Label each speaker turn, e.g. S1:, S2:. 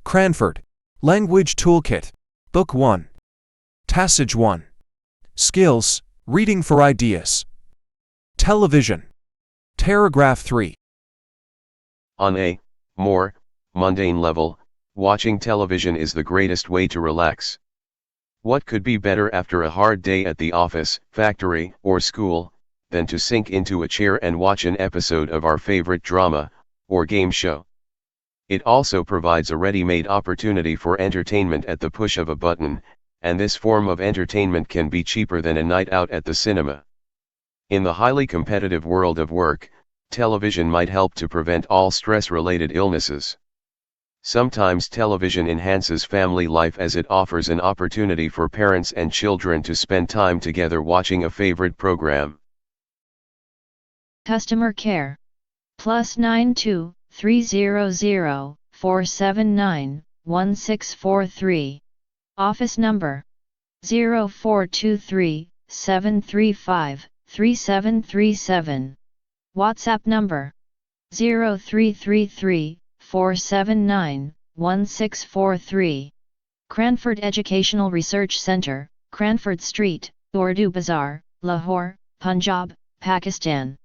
S1: Cranford. Language Toolkit. Book 1. Passage 1. Skills, Reading for Ideas. Television. Paragraph 3.
S2: On a more mundane level, watching television is the greatest way to relax. What could be better after a hard day at the office, factory, or school, than to sink into a chair and watch an episode of our favorite drama or game show? It also provides a ready-made opportunity for entertainment at the push of a button, and this form of entertainment can be cheaper than a night out at the cinema. In the highly competitive world of work, television might help to prevent all stress-related illnesses. Sometimes television enhances family life as it offers an opportunity for parents and children to spend time together watching a favorite program.
S3: Customer care. +92 300 479 1643. Office number 0423 735 3737. WhatsApp number 0333 479 1643. Cranford Educational Research Centre, Cranford Street, Urdu Bazar, Lahore, Punjab, Pakistan.